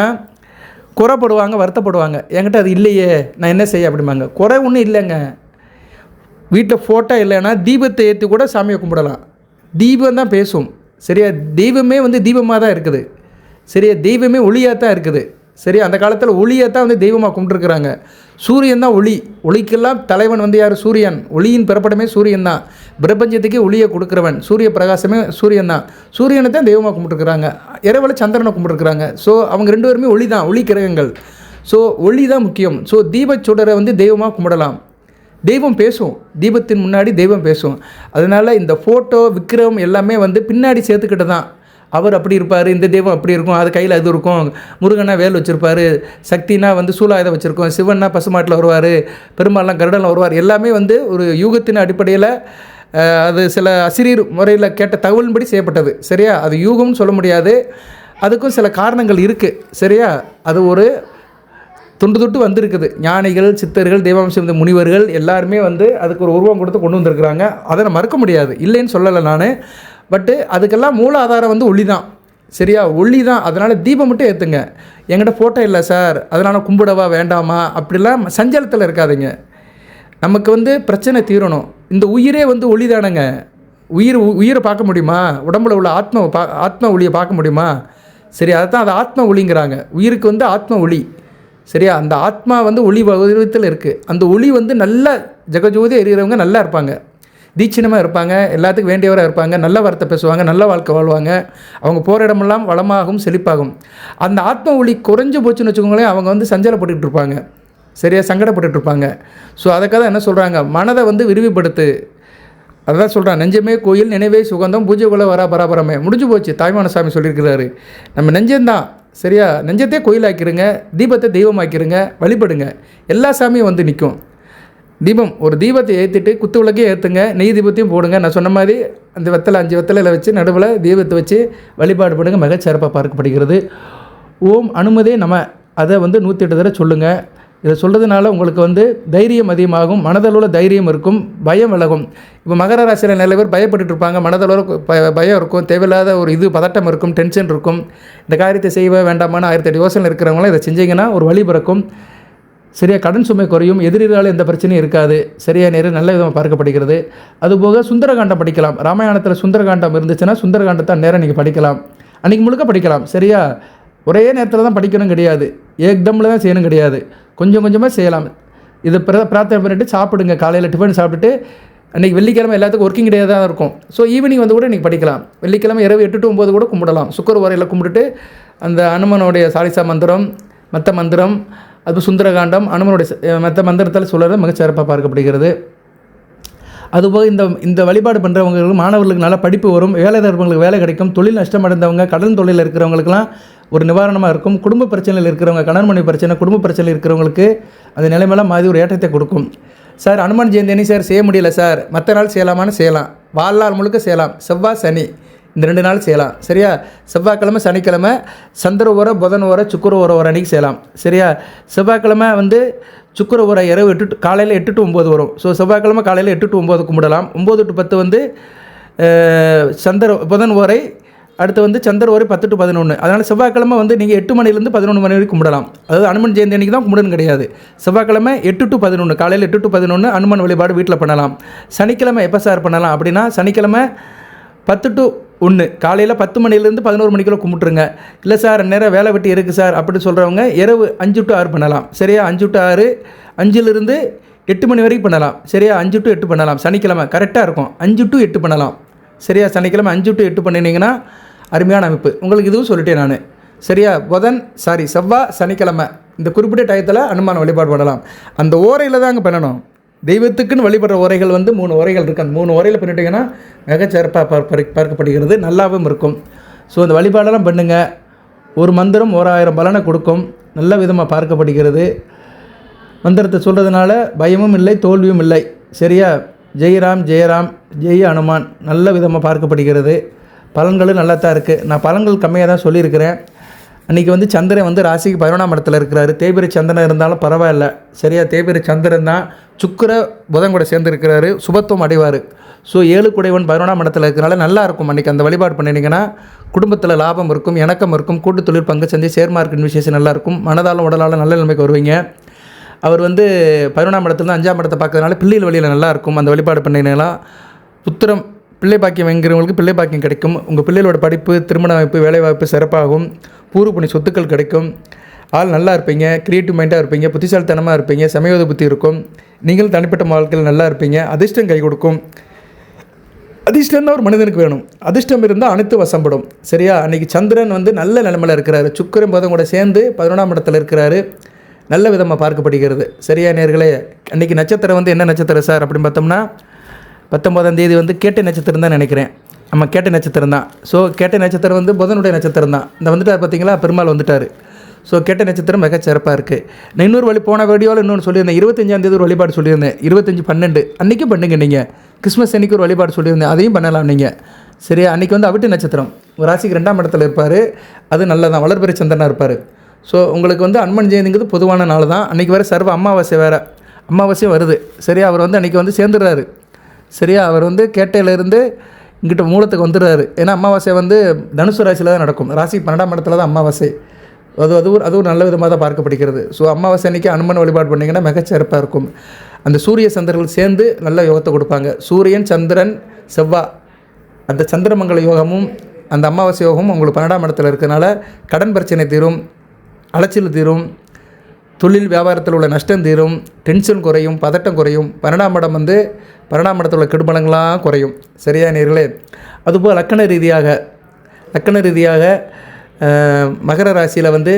குறைப்படுவாங்க, வருத்தப்படுவாங்க. என்கிட்ட அது இல்லையே நான் என்ன செய்ய அப்படிம்பாங்க. குறை ஒன்றும் இல்லைங்க. வீட்டில் ஃபோட்டோ இல்லைன்னா தீபத்தை ஏற்றி கூட சாமியை கும்பிடலாம். தீபம் தான் பேசும். சரியா? தெய்வமே வந்து தீபமாக தான் இருக்குது. சரியா? தெய்வமே ஒளியாக தான் இருக்குது. சரியா? அந்த காலத்தில் ஒளியாக தான் வந்து தெய்வமாக கும்பிட்டுருக்குறாங்க. சூரியன் தான் ஒளி. ஒளிக்கெல்லாம் தலைவன் வந்து யார்? சூரியன். ஒளியின் பிறப்படமே சூரியன் தான். பிரபஞ்சத்துக்கே ஒளியை கொடுக்குறவன் சூரிய பிரகாசமே சூரியன் தான். சூரியனை தான் தெய்வமாக கும்பிட்டுருக்குறாங்க. இரவில் சந்திரனை கும்பிட்டுருக்குறாங்க. ஸோ அவங்க 2 பேருமே ஒளி தான், ஒளி கிரகங்கள். ஸோ ஒளி தான் முக்கியம். ஸோ தீபச்சுடரை வந்து தெய்வமாக கும்பிடலாம். தெய்வம் பேசும். தீபத்தின் முன்னாடி தெய்வம் பேசும். அதனால் இந்த ஃபோட்டோ விக்கிரகம் எல்லாமே வந்து பின்னாடி சேர்த்துக்கிட்டு தான். அவர் அப்படி இருப்பார், இந்த தெய்வம் அப்படி இருக்கும், அது கையில் அது இருக்கும், முருகனா வேல் வச்சுருப்பார், சக்தினா வந்து சூலாயுதம் வச்சுருக்கோம், சிவன்னா பசுமாட்டில் வருவார், பெருமாள்லாம் கருடனில் வருவார். எல்லாமே வந்து ஒரு யூகத்தின் அடிப்படையில் அது சில அசிரியர் முறையில் கேட்ட தகவலின்படி செய்யப்பட்டது. சரியா? அது யூகம்னு சொல்ல முடியாது. அதுக்கும் சில காரணங்கள் இருக்குது. சரியா? அது ஒரு தொட்டு வந்திருக்குது. ஞானிகள், சித்தர்கள், தெய்வாம்சம் இந்த முனிவர்கள் எல்லாருமே வந்து அதுக்கு ஒரு உருவம் கொடுத்து கொண்டு வந்திருக்கிறாங்க. அதை நான் மறுக்க முடியாது, இல்லைன்னு சொல்லலை நான். பட்டு அதுக்கெல்லாம் மூல ஆதாரம் வந்து ஒளி தான். சரியா? ஒளி தான். அதனால் தீபம் மட்டும் ஏற்றுங்க. என்கிட்ட ஃபோட்டோ இல்லை சார், அதனால் கும்பிடவா வேண்டாமா அப்படிலாம் சஞ்சலத்தில் இருக்காதுங்க. நமக்கு வந்து பிரச்சனை தீரணும். இந்த உயிரே வந்து ஒளி தானேங்க. உயிரை பார்க்க முடியுமா? உடம்புல உள்ள ஆத்ம ஒளியை பார்க்க முடியுமா? சரி, அதை தான் அது ஆத்ம ஒளிங்கிறாங்க. உயிருக்கு வந்து ஆத்ம ஒளி. சரியா? அந்த ஆத்மா வந்து ஒளி வடிவத்தில் இருக்குது. அந்த ஒளி வந்து நல்லா ஜெகஜோதி எறிகிறவங்க நல்லா இருப்பாங்க, தீட்சிணமாக இருப்பாங்க, எல்லாத்துக்கும் வேண்டியவராக இருப்பாங்க, நல்ல வார்த்தை பேசுவாங்க, நல்ல வாழ்க்கை வாழ்வாங்க. அவங்க போகிற இடமெல்லாம் வளமாகும், செழிப்பாகும். அந்த ஆத்ம ஒளி குறைஞ்சி போச்சுன்னு வச்சுக்கோங்களேன், அவங்க வந்து சஞ்சலப்பட்டுக்கிட்டு இருப்பாங்க. சரியா? சங்கடப்பட்டுட்டு இருப்பாங்க. ஸோ அதுக்காக என்ன சொல்கிறாங்க? மனதை வந்து விரிவுபடுத்து. அதான் சொல்கிறான், நெஞ்சமே கோயில், நினைவே சுகந்தம், பூஜை கொள்ள வரா பராபரமே. முடிஞ்சு போச்சு. தாய்மான சாமி சொல்லியிருக்கிறாரு. நம்ம நெஞ்சம்தான். சரியா? நெஞ்சத்தை கோயிலாக்கிருங்க, தீபத்தை தெய்வமாக்கிருங்க, வழிபடுங்க. எல்லா சாமியும் வந்து நிற்கும். தீபம் ஒரு தீபத்தை ஏற்றிட்டு குத்து விளக்கையும் ஏற்றுங்க, நெய் தீபத்தையும் போடுங்க. நான் சொன்ன மாதிரி அந்த 5 வெத்தலையில் வச்சு நடுவில் தீபத்தை வச்சு வழிபாடு பண்ணுங்க. மிகச்சிறப்பாக பார்க்கப்படுகிறது. ஓம் அனுமதே நம, அதை வந்து 108 தடவை சொல்லுங்கள். இதை சொல்கிறதுனால உங்களுக்கு வந்து தைரியம் அதிகமாகும், மனதளவில் தைரியம் இருக்கும், பயம் விலகும். இப்போ மகர ராசியில் நிறைய பேர் பயப்பட்டுட்டு இருப்பாங்க, மனதளவில் பயம் இருக்கும், தேவையில்லாத ஒரு பதட்டம் இருக்கும், டென்ஷன் இருக்கும். இந்த காரியத்தை செய்ய வேண்டாமான்னு 1008 யோசனை இருக்கிறவங்களாம் இதை செஞ்சிங்கன்னா ஒரு வழி பிறக்கும். சரியாக கடன் சுமை குறையும், எதிரிகளால் எந்த பிரச்சனையும் இருக்காது. சரியாக நேரம் நல்ல விதமாக பார்க்கப்படுகிறது. அதுபோக சுந்தரகாண்டம் படிக்கலாம். ராமாயணத்தில் சுந்தரகாண்டம் இருந்துச்சுன்னா சுந்தரகாண்டத்தை நேரம் நீங்கள் படிக்கலாம், அன்றைக்கி முழுக்க படிக்கலாம். சரியா ஒரே நேரத்தில் தான் படிக்கணும் கிடையாது, ஏக்தமில் தான் செய்யணும் கிடையாது, கொஞ்சம் கொஞ்சமாக செய்யலாம். இதை பிரார்த்தனை பண்ணிவிட்டு சாப்பிடுங்க. காலையில் டிஃபன் சாப்பிட்டுட்டு அன்றைக்கி வெள்ளிக்கிழமை எல்லாத்துக்கும் ஒர்க்கிங் டே தான் இருக்கும். ஸோ ஈவினிங் வந்து கூட இன்றைக்கி படிக்கலாம். வெள்ளிக்கிழமை இரவு 8 to 9 கூட கும்பிடலாம். சுக்கர வரையில் கும்பிட்டுட்டு அந்த அனுமனுடைய சாலிசா மந்திரம், மற்ற மந்திரம், அது சுந்தரகாண்டம், அனுமனுடைய மற்ற மந்திரத்தில் சொல்கிறது மிகச்சிறப்பாக பார்க்கப்படுகிறது. அதுபோக இந்த வழிபாடு பண்ணுறவங்களுக்கு மாணவர்களுக்கு நல்லா படிப்பு வரும், வேலை தரவங்களுக்கு வேலை கிடைக்கும், தொழில் நஷ்டம் அடைந்தவங்க, கடன் தொழிலில் இருக்கிறவங்களுக்குலாம் ஒரு நிவாரணமாக இருக்கும். குடும்ப பிரச்சனையில் இருக்கிறவங்க, கடன் மனைவி பிரச்சனை, குடும்ப பிரச்சனையில் இருக்கிறவங்களுக்கு அந்த நிலைமையெல்லாம் மாதிரி ஒரு ஏற்றத்தை கொடுக்கும். சார் அனுமன் ஜெயந்தி என்ன சார் செய்ய முடியல சார், மற்ற நாள் செய்யலாமான்னு செய்யலாம், வாழ்நாள் முழுக்க செய்யலாம். செவ்வாய் சனி இந்த 2 நாள் செய்யலாம். சரியா செவ்வாய்க்கிழமை சனிக்கிழமை சந்திர ஓரை, புதன் ஓரை, சுக்கர ஓரை அன்றைக்கி செய்யலாம். சரியா செவ்வாய்க்கிழமை வந்து சுக்கர ஓரை இரவு காலையில் 8 to 9 வரும். ஸோ செவ்வாய்க்கிழமை காலையில் 8 to 9 கும்பிடலாம். 9 to 10 வந்து புதன் ஓரை, அடுத்து வந்து சந்திர ஓரை 10 to 11. அதனால் செவ்வாய்க்கிழமை வந்து நீங்கள் 8 மணிலேருந்து 11 மணி வரைக்கும் கும்பிடலாம். அதாவது அனுமன் ஜெயந்தி அன்றைக்கி தான் கும்பிடணும் கிடையாது. செவ்வாய்க்கிழமை 8 to 11 காலையில் 8 to 11 அனுமன் வழிபாடு வீட்டில் பண்ணலாம். சனிக்கிழமை எப்போ சார் பண்ணலாம் அப்படின்னா சனிக்கிழமை 10 to 1 காலையில் 10 மணிலேருந்து 11 மணிக்குள்ளே கும்பிட்ருங்க. இல்லை சார் நேரம் வேலை வெட்டி இருக்குது சார் அப்படி சொல்கிறவங்க இரவு 5 to 6 பண்ணலாம். சரியா 5 to 6, 5லிருந்து 8 மணி வரைக்கும் பண்ணலாம். சரியா 5 to 8 பண்ணலாம். சனிக்கிழமை கரெக்டாக இருக்கும், 5 to 8 பண்ணலாம். சரியா சனிக்கிழமை 5 to 8 பண்ணினீங்கன்னா அருமையான அமைப்பு. உங்களுக்கு இதுவும் சொல்லிட்டேன் நான். சரியா செவ்வாய் சனிக்கிழமை இந்த குறிப்பிட்ட டயத்தில் அனுமான வழிபாடு பண்ணலாம். அந்த ஓரையில் தாங்க பண்ணணும். தெய்வத்துக்குன்னு வழிபடுற ஓரைகள் வந்து 3 ஓரைகள் இருக்குது. அந்த 3 ஓரையில் பண்ணிட்டீங்கன்னா மிகச்சிறப்பாக பார்க்கப்படுகிறது, நல்லாவும் இருக்கும். ஸோ அந்த வழிபாடெல்லாம் பண்ணுங்கள். ஒரு மந்திரம் 1000 பலனை கொடுக்கும், நல்ல விதமாக பார்க்கப்படுகிறது. மந்திரத்தை சொல்கிறதுனால பயமும் இல்லை, தோல்வியும் இல்லை. சரியா ஜெயராம் ஜெயராம் ஜெய அனுமான் நல்ல விதமாக பார்க்கப்படுகிறது. பலன்களும் நல்லா தான் இருக்குது. நான் பலன்கள் கம்மியாக தான் சொல்லியிருக்கிறேன். அன்றைக்கி வந்து சந்திரன் வந்து ராசிக்கு 11ஆம் இடத்துல இருக்கிறாரு. தேய்பிரை சந்திரன் இருந்தாலும் பரவாயில்ல. சரியா தேய்பிரை சந்திரன் தான் சுக்கிர புதன் கூட சேர்ந்துருக்கிறாரு, சுபத்துவம் அடைவார். ஸோ 7 குடைவன் 11ஆம் இடத்துல இருக்கிறனால நல்லாயிருக்கும். அன்றைக்கி அந்த வழிபாடு பண்ணினீங்கன்னா குடும்பத்தில் லாபம் இருக்கும், இணக்கம் இருக்கும், கூட்டு தொழில் பங்கு சந்தை, ஷேர் மார்க்கெட் இன்வெஸ்டேஷன் நல்லாயிருக்கும். மனதாலும் உடலாலும் நல்ல நிலைமைக்கு வருவீங்க. அவர் வந்து 11ஆம் இடத்துல 5ஆம் இடத்தை பார்க்கறதுனால பிள்ளைகள் வழியில் நல்லாயிருக்கும். அந்த வழிபாடு பண்ணினீங்கன்னா புத்திரம் பிள்ளை பாக்கியம் என்கிறவங்களுக்கு பிள்ளை பாக்கியம் கிடைக்கும். உங்கள் பிள்ளைகளோட படிப்பு, திருமண வாய்ப்பு, வேலைவாய்ப்பு சிறப்பாகும். பூர்வ புண்ணிய சொத்துக்கள் கிடைக்கும். ஆள் நல்லா இருப்பீங்க, க்ரியேட்டிவ் மைண்டாக இருப்பீங்க, புத்திசாலித்தனமாக இருப்பீங்க, சமயோத புத்தி இருக்கும். நீங்களும் தனிப்பட்ட வாழ்க்கையில் நல்லா இருப்பீங்க. அதிர்ஷ்டம் கை கொடுக்கும். அதிர்ஷ்டம் தான் ஒரு மனிதனுக்கு வேணும். அதிர்ஷ்டம் இருந்தால் அனைத்து வசப்படும். சரியா அன்றைக்கி சந்திரன் வந்து நல்ல நிலைமையில் இருக்கிறாரு. சுக்கிரன் புதன் கூட சேர்ந்து 11ஆம் இடத்துல இருக்கிறாரு, நல்ல விதமாக பார்க்கப்படுகிறது. சரியா நேர்களே, அன்றைக்கி நட்சத்திரம் வந்து என்ன நட்சத்திரம் சார் அப்படின்னு பார்த்தோம்னா 19ஆம் தேதி வந்து கேட்டை நட்சத்திரம் தான் நினைக்கிறேன். ஆமாம் கேட்டை நட்சத்திரம் தான். ஸோ கேட்டை நட்சத்திரம் வந்து புதனுடைய நட்சத்திரம் தான். இந்த வந்துட்டார் பார்த்தீங்களா, பெருமாள் வந்துட்டார். ஸோ கேட்ட நட்சத்திரம் மிக சிறப்பாக இருக்குது. நான் இன்னொரு போன வீடியோவில் இன்னொன்று சொல்லியிருந்தேன். 25ஆம் தேதி ஒரு வழிபாடு சொல்லியிருந்தேன். 25/12 அன்றைக்கி பண்ணுங்க. நீங்கள் கிறிஸ்மஸ் அன்றைக்கி ஒரு வழிபாடு சொல்லியிருந்தேன், அதையும் பண்ணலாம் நீங்கள். சரியா அன்றைக்கி வந்து அவிட்ட நட்சத்திரம் ஒரு ராசிக்கு 2ஆம் இடத்துல இருப்பார். அது நல்லதான், வளர்பிறை சந்திரனாக இருப்பார். ஸோ உங்களுக்கு வந்து அனுமன் ஜெயந்திங்கிறது பொதுவான நாள் தான். அன்றைக்கி வேறு சர்வ அமாவாசை வேறு, அமாவாசையும் வருது. சரியா அவர் வந்து அன்றைக்கி வந்து சேர்ந்துடுறாரு. சரியா அவர் வந்து கேட்டையிலேருந்து இங்கிட்ட மூலத்துக்கு வந்துடுறாரு. ஏன்னா அமாவாசை வந்து தனுசு ராசியில் தான் நடக்கும். ராசி 12ஆம் இடத்துல தான் அமாவாசை. அதுவும் நல்ல விதமாக தான் பார்க்கப்படுகிறது. ஸோ அமாவாசை அன்றைக்கி அனுமன் வழிபாடு பண்ணிங்கன்னா மிகச்சிறப்பாக இருக்கும். அந்த சூரிய சந்திரர்கள் சேர்ந்து நல்ல யோகத்தை கொடுப்பாங்க. சூரியன், சந்திரன், செவ்வாய், அந்த சந்திரமங்கல யோகமும் அந்த அமாவாசை யோகமும் உங்களுக்கு 12ஆம் இடத்துல இருக்கிறதுனால கடன் பிரச்சனை தீரும், அலைச்சல் தீரும், தொழில் வியாபாரத்தில் உள்ள நஷ்டம் தீரும், டென்ஷன் குறையும், பதட்டம் குறையும். 12ஆம் இடம் வந்து 12ஆம் இடத்துல உள்ள கெடுபலங்களாக குறையும். சரியா நேர்களே, அதுபோல் லக்கண ரீதியாக மகர ராசியில் வந்து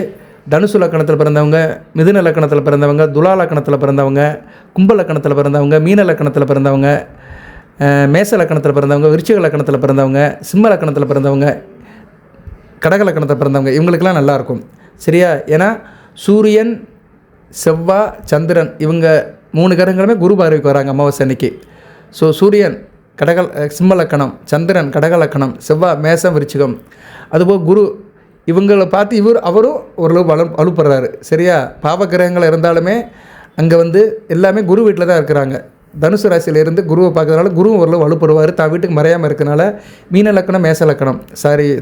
தனுசு லக்கணத்தில் பிறந்தவங்க, மிதுன லக்கணத்தில் பிறந்தவங்க, துலா லக்கணத்தில் பிறந்தவங்க, கும்ப லக்கணத்தில் பிறந்தவங்க, மீன லக்கணத்தில் பிறந்தவங்க, மேச லக்கணத்தில் பிறந்தவங்க, விருச்சிக லக்கணத்தில் பிறந்தவங்க, சிம்ம லக்கணத்தில் பிறந்தவங்க, கடக லக்கணத்தில் பிறந்தவங்க இவங்களுக்கெல்லாம் நல்லாயிருக்கும். சரியா ஏன்னா சூரியன், செவ்வாய், சந்திரன் இவங்க 3 கிரகங்களுமே குரு பார்வைக்கு வராங்க அமாவாசை அன்னைக்கு. ஸோ சூரியன் சிம்ம லக்கணம், சந்திரன் கடக லக்கணம், செவ்வாய் மேசம் விருச்சிகம், அதுபோல் குரு இவங்களை பார்த்து அவரும் ஓரளவு வலுப்படுறாரு. சரியா? பாவக்கிரகங்கள் இருந்தாலுமே அங்கே வந்து எல்லாமே குரு வீட்டில் தான் இருக்கிறாங்க. தனுசு ராசியிலேருந்து குருவை பார்க்கறதுனால குருவும் ஓரளவு வலுப்படுவார். தான் வீட்டுக்கு மறையாமல் இருக்கனால மீன லக்கணம் மேச லக்கணம்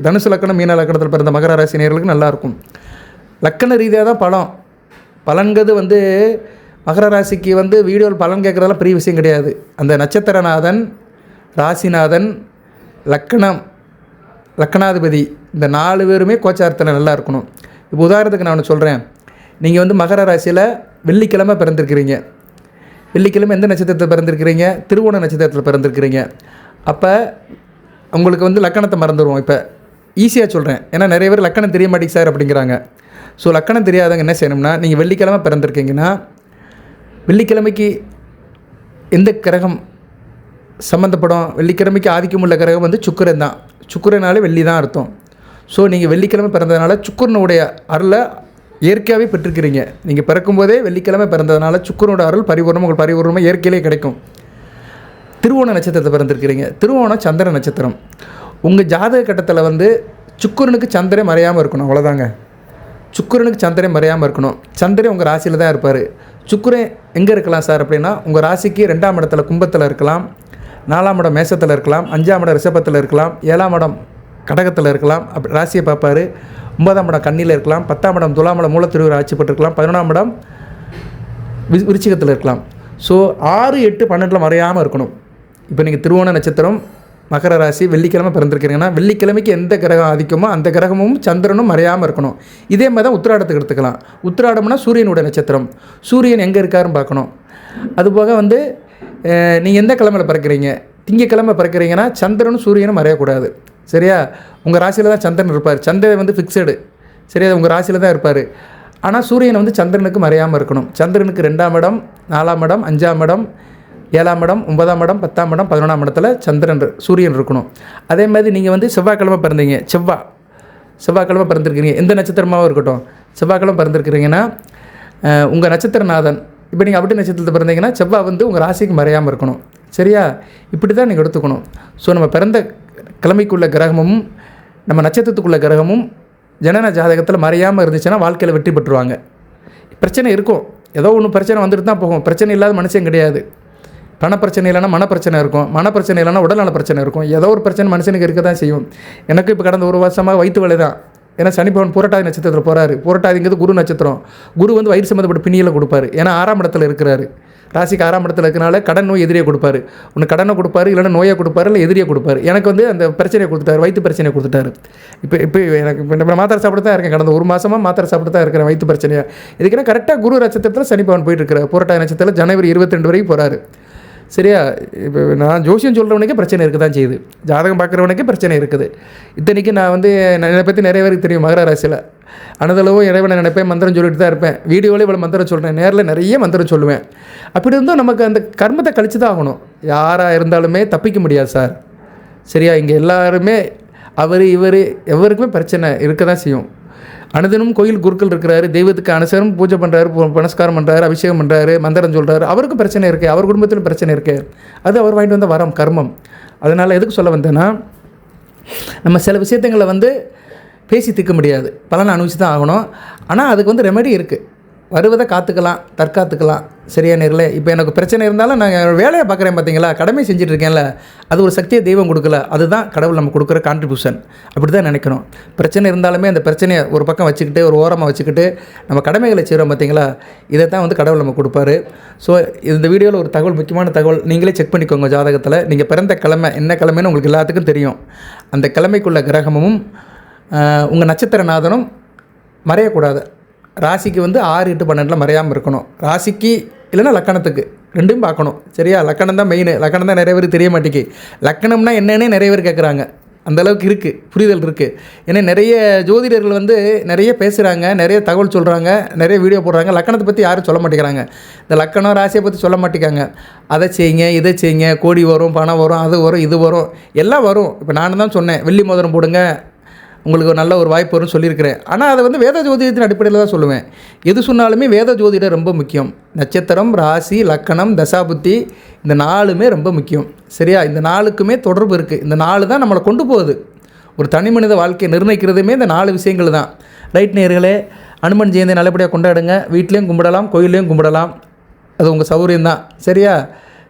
தனுசு லக்கணம் மீன லக்கணத்தில் பிறந்த மகர ராசி நேயர்களுக்கு நல்லாயிருக்கும். லக்கண ரீதியாக தான் பலன்கிறது வந்து மகர ராசிக்கு வந்து வீடியோவில் பலன் கேட்குறதெல்லாம் பெரிய விஷயம் கிடையாது. அந்த நட்சத்திரநாதன், ராசிநாதன், லக்கணாதிபதி இந்த 4 பேருமே கோச்சாரத்தில் நல்லா இருக்கணும். இப்போ உதாரணத்துக்கு நான் ஒன்று சொல்கிறேன். நீங்கள் வந்து மகர ராசியில் வெள்ளிக்கிழமை பிறந்திருக்கிறீங்க. வெள்ளிக்கிழமை எந்த நட்சத்திரத்தில் பிறந்திருக்கிறீங்க? திருவோண நட்சத்திரத்தில் பிறந்திருக்கிறீங்க. அப்போ உங்களுக்கு வந்து லக்கணத்தை மறந்துடுவோம். இப்போ ஈஸியாக சொல்கிறேன், ஏன்னா நிறைய பேர் லக்கணம் தெரிய மாட்டேங்க சார் அப்படிங்கிறாங்க. ஸோ லக்கணம் தெரியாதவங்க என்ன செய்யணும்னா, நீங்கள் வெள்ளிக்கிழமை பிறந்திருக்கீங்கன்னா வெள்ளிக்கிழமைக்கு எந்த கிரகம் சம்மந்தப்படும்? வெள்ளிக்கிழமைக்கு ஆதிக்கம் உள்ள கிரகம் வந்து சுக்கிரன் தான். சுக்கிரனாலே வெள்ளி தான் அர்த்தம். ஸோ நீங்கள் வெள்ளிக்கிழமை பிறந்ததுனால சுக்கிரனுடைய அருளை இயற்கையாகவே பெற்றிருக்கிறீங்க. நீங்கள் பிறக்கும்போதே வெள்ளிக்கிழமை பிறந்ததுனால சுக்கிரனோட அருள் உங்களுக்கு பரிபூர்ணமாக இயற்கையிலே கிடைக்கும். திருவோண நட்சத்திரத்தை பிறந்திருக்கிறீங்க. திருவோணம் சந்திர நட்சத்திரம். உங்கள் ஜாதக கட்டத்தில் வந்து சுக்கிரனுக்கு சந்திரன் மறையாமல் இருக்கணும். அவ்வளோதாங்க. சுக்கிரனுக்கு சந்திரன் மறையாமல் இருக்கணும். சந்திரன் உங்கள் ராசியில் தான் இருப்பார். சுக்கிரன் எங்கே இருக்கலாம் சார் அப்படின்னா, உங்கள் ராசிக்கு 2ஆம் இடத்துல கும்பத்தில் இருக்கலாம், 4ஆம் இடம் மேசத்தில் இருக்கலாம், 5ஆம் இடம் ரிஷபத்தில் இருக்கலாம், 7ஆம் இடம் கடகத்தில் இருக்கலாம். அப்படி ராசியை பார்ப்பார். 9ஆம் இடம் கன்னியில் இருக்கலாம், 10ஆம் இடம் துலாம் இடம் மூலத்திருவர் ஆட்சி பெற்றிருக்கலாம், 11ஆம் இடம் விருச்சிகத்தில் இருக்கலாம். ஸோ 6, 8, 12 மறையாமல் இருக்கணும். இப்போ நீங்கள் திருவோண நட்சத்திரம் மகர ராசி வெள்ளிக்கிழமை பிறந்திருக்கிறீங்கன்னா வெள்ளிக்கிழமைக்கு எந்த கிரகம் ஆதிக்குமோ அந்த கிரகமும் சந்திரனும் மறையாமல் இருக்கணும். இதே மாதிரி தான் உத்திராடத்துக்கு எடுத்துக்கலாம். உத்திராடம்னா சூரியனுடைய நட்சத்திரம். சூரியன் எங்கே இருக்காருன்னு பார்க்கணும். அதுபோக வந்து நீங்கள் எந்த கிழமையில் பிறக்கிறீங்க? திங்கக்கிழமை பிறக்கிறீங்கன்னா சந்திரனும் சூரியனும் மறையக்கூடாது. சரியா? உங்கள் ராசியில் தான் சந்திரன் இருப்பார். சந்திரன் வந்து ஃபிக்ஸடு. சரியா? உங்கள் ராசியில் தான் இருப்பார். ஆனால் சூரியன் வந்து சந்திரனுக்கு மறையாமல் இருக்கணும். சந்திரனுக்கு 2ஆம் இடம், 4ஆம் இடம், 5ஆம் இடம், 7ஆம் இடம், 9ஆம் இடம், 10ஆம் இடம், 11ஆம் இடத்துல சூரியன் இருக்கணும். அதே மாதிரி நீங்கள் வந்து செவ்வாய்க்கிழமை பிறந்தீங்க. செவ்வாய்க்கிழமை பிறந்திருக்கிறீங்க. எந்த நட்சத்திரமாகவும் இருக்கட்டும், செவ்வாய்க்கிழமை பிறந்திருக்கிறீங்கன்னா உங்கள் நட்சத்திரநாதன், இப்போ நீங்கள் அப்படி நட்சத்திரத்தில் பிறந்தீங்கன்னா செவ்வாய் வந்து உங்கள் ராசிக்கு மறையாமல் இருக்கணும். சரியா? இப்படி தான் நீங்கள் எடுத்துக்கணும். ஸோ நம்ம பிறந்த கிழமைக்குள்ள கிரகமும் நம்ம நட்சத்திரத்துக்குள்ள கிரகமும் ஜனன ஜாதகத்தில் மறையாமல் இருந்துச்சுன்னா வாழ்க்கையில் வெற்றி பெற்றுவாங்க. பிரச்சனை இருக்கும், ஏதோ ஒன்று பிரச்சனை வந்துட்டு தான் போகும். பிரச்சனை இல்லாத மனுஷன் கிடையாது. பணப்பிரச்சனை இல்லைனா மனப்பிரச்சனை இருக்கும், மனப்பிரச்சனை இல்லைனா உடல்நல பிரச்சனை இருக்கும். ஏதோ ஒரு பிரச்சனை மனுஷனுக்கு இருக்க தான் செய்யும். எனக்கு இப்போ கடந்த 1 வருஷமாக வயிற்று வலி தான். ஏன்னா சனி பகவான் புரட்டாதி நட்சத்திரத்தில் போகிறாரு. புரட்டாதிங்கிறது குரு நட்சத்திரம். குரு வந்து வயிறு சம்மந்தப்பட்ட பிணியில் கொடுப்பாரு. ஏன்னா 6ஆம் இடத்துல இருக்கிறாரு. ராசிக்கு 6ஆம் இடத்துல இருக்கிறனால கடன் நோய் எதிரியை கொடுப்பாரு. ஒன்று கடனை கொடுப்பாரு, இல்லைன்னா நோயை கொடுப்பாரு, இல்லை எதிரியை கொடுப்பாரு. எனக்கு வந்து அந்த பிரச்சனையை கொடுத்துட்டாரு, வயிற்று பிரச்சனையை கொடுத்துட்டாரு. இப்போ எனக்கு இப்போ மாத்திரை சாப்பிட்டு தான் இருக்கேன். கடந்த 1 மாதமாக மாத்திரை சாப்பிட்டு தான் இருக்கிறேன் வயிற்று பிரச்சனையாக. இதுக்குன்னா கரெக்டாக குரு நட்சத்திரத்தில் சனி பகவான் போயிட்டு இருக்கிறார். புரட்டாதி நட்சத்திரத்தில் ஜனவரி 22 வரைக்கும் போகிறாரு. சரியா? இப்போ நான் ஜோசியம் சொல்கிறவனுக்கே பிரச்சனை இருக்க தான் செய்யுது. ஜாதகம் பார்க்குறவனுக்கே பிரச்சனை இருக்குது. இத்தனைக்கு நான் வந்து என்னை பற்றி நிறைய பேருக்கு தெரியும். மகர ராசியில் அனதளவும் இறைவனை நினைப்பேன், மந்திரம் சொல்லிட்டு தான் இருப்பேன். வீடியோவில் இவ்வளோ மந்திரம் சொல்கிறேன், நேரில் நிறைய மந்திரம் சொல்லுவேன். அப்படி இருந்தும் நமக்கு அந்த கர்மத்தை கழித்து தான் ஆகணும். யாராக இருந்தாலுமே தப்பிக்க முடியாது சார். சரியா? இங்கே எல்லாருமே இவர் எவருக்குமே பிரச்சனை இருக்க தான் செய்யும். அனுதினம் கோயில் குருக்கள் இருக்கிறாரு, தெய்வத்துக்கு அனுசரம் பூஜை பண்ணுறாரு, புனஸ்காரம் பண்ணுறாரு, அபிஷேகம் பண்ணுறாரு, மந்திரம் சொல்கிறாரு. அவருக்கும் பிரச்சனை இருக்குது, அவர் குடும்பத்திலும் பிரச்சனை இருக்குது. அது அவர் வாங்கிட்டு வந்த வரம், கர்மம். அதனால் எதுக்கு சொல்ல வந்தேன்னா, நம்ம சில விஷயத்துங்களை வந்து பேசி தீர்க்க முடியாது, பலனை அனுபவிச்சு தான் ஆகணும். ஆனால் அதுக்கு வந்து ரெமெடி இருக்குது. வருவதை காத்துக்கலாம், தற்காத்துக்கலாம். சரியா நேரில்? இப்போ எனக்கு பிரச்சனை இருந்தாலும் நான் வேலையை பார்க்குறேன் பார்த்தீங்களா, கடமை செஞ்சுட்ருக்கேன்ல, அது ஒரு சக்தியை தெய்வம் கொடுக்கல. அதுதான் கடவுள் நம்ம கொடுக்குற கான்ட்ரிபியூஷன். அப்படி தான் நினைக்கணும். பிரச்சனை இருந்தாலுமே அந்த பிரச்சனையை ஒரு பக்கம் வச்சுக்கிட்டு, ஒரு ஓரமாக வச்சுக்கிட்டு நம்ம கடமைகளை செய்கிறோம் பார்த்தீங்களா, இதை தான் வந்து கடவுள் நம்ம கொடுப்பாரு. ஸோ இந்த வீடியோவில் ஒரு தகவல், முக்கியமான தகவல், நீங்களே செக் பண்ணிக்கோங்க. ஜாதகத்தில் நீங்கள் பிறந்த கிழமை என்ன கிழமைன்னு உங்களுக்கு எல்லாத்துக்கும் தெரியும். அந்த கிழமைக்குள்ள கிரகமும் உங்கள் நட்சத்திரநாதனும் மறையக்கூடாது. ராசிக்கு வந்து 6, 8, 12 மறையாமல் இருக்கணும். ராசிக்கு இல்லைன்னா லக்கணத்துக்கு, ரெண்டும் பார்க்கணும். சரியா? லக்கணம் தான் மெயின். லக்கணம் தான் நிறைய பேருக்கு தெரிய மாட்டேங்கி. லக்கணம்னா என்னன்னே நிறைய பேர் கேட்குறாங்க. அந்தளவுக்கு இருக்குது, புரிதல் இருக்குது. ஏன்னா நிறைய ஜோதிடர்கள் வந்து நிறைய பேசுகிறாங்க, நிறைய தகவல் சொல்கிறாங்க, நிறைய வீடியோ போடுறாங்க. லக்கணத்தை பற்றி யாரும் சொல்ல மாட்டேங்கிறாங்க. இந்த லக்கணம் ராசியை பற்றி சொல்ல மாட்டேங்காங்க. அதை செய்யுங்க, இதை செய்யுங்க, கோடி வரும், பணம் வரும், அது வரும், இது வரும், எல்லாம் வரும். இப்போ நான் தான் சொன்னேன், வெள்ளி மோதிரம் போடுங்க, உங்களுக்கு நல்ல ஒரு வாய்ப்பு வரும்னு சொல்லியிருக்கிறேன். ஆனால் அதை வந்து வேத ஜோதிடத்தின் அடிப்படையில் தான் சொல்லுவேன். எது சொன்னாலுமே வேத ஜோதிடம் ரொம்ப முக்கியம். நட்சத்திரம், ராசி, லக்கணம், தசாபுத்தி, இந்த 4மே ரொம்ப முக்கியம். சரியா? இந்த 4க்குமே தொடர்பு இருக்குது. இந்த 4 தான் நம்மளை கொண்டு போகுது. ஒரு தனி மனித வாழ்க்கையை நிர்ணயிக்கிறதுமே இந்த 4 விஷயங்கள் தான். ரைட் நேயர்களே, அனுமன் ஜெயந்தி நல்லபடியாக கொண்டாடுங்க. வீட்லேயும் கும்பிடலாம், கோயிலையும் கும்பிடலாம். அது உங்கள் சௌகரியம்தான். சரியா?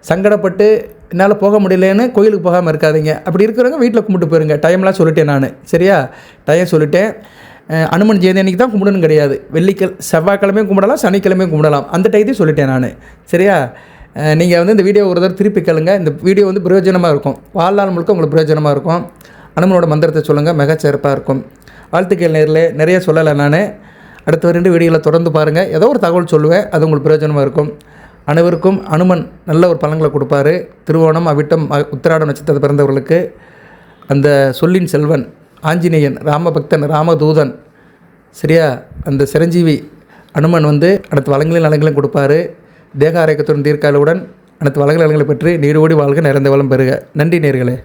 சங்கடப்பட்டு என்னால் போக முடியலன்னு கோயிலுக்கு போகாமல் இருக்காதீங்க. அப்படி இருக்கிறவங்க வீட்டில் கும்பிட்டு போயிருங்க. டைம்லாம் சொல்லிட்டேன் நான். சரியா? டைம் சொல்லிட்டேன். அனுமன் ஜெயந்தி அன்றைக்கி தான் கும்பிடணும்னு கிடையாது. செவ்வாய்க்கிழமையும் கும்பிடலாம், சனிக்கிழமையும் கும்பிடலாம். அந்த டைத்தையும் சொல்லிட்டேன் நான். சரியா? நீங்கள் வந்து இந்த வீடியோ ஒரு தடவை திருப்பி கேளுங்க. இந்த வீடியோ வந்து பிரயோஜனமாக இருக்கும். வாழ்நாள் முழுக்க உங்களுக்கு பிரயோஜனமாக இருக்கும். அனுமனோட மந்திரத்தை சொல்லுங்கள், மிகச்சிறப்பாக இருக்கும். வாழ்த்துக்கள் நேரில் நிறைய சொல்லலை நான். அடுத்த 2 வீடியோவில் தொடர்ந்து பாருங்கள். ஏதோ ஒரு தகவல் சொல்லுவேன், அது உங்களுக்கு பிரயோஜனமாக இருக்கும். அனைவருக்கும் அனுமன் நல்ல ஒரு பலன்களை கொடுப்பாரு. திருவோணம், அவிட்டம், உத்திராடம் நட்சத்திரத்தை பிறந்தவர்களுக்கு அந்த சொல்லின் செல்வன் ஆஞ்சநேயன், ராமபக்தன், ராமதூதன், சரியா, அந்த சிரஞ்சீவி அனுமன் வந்து அனைத்து வளங்களையும் நலங்களையும் கொடுப்பாரு. தேக ஆரோக்கியத்துடன் தீர்க்காலுடன் அனைத்து வளங்களை பெற்று நீரோடி வாழ்க, நிறைந்த வளம் பெறுக. நன்றி நேயர்களே.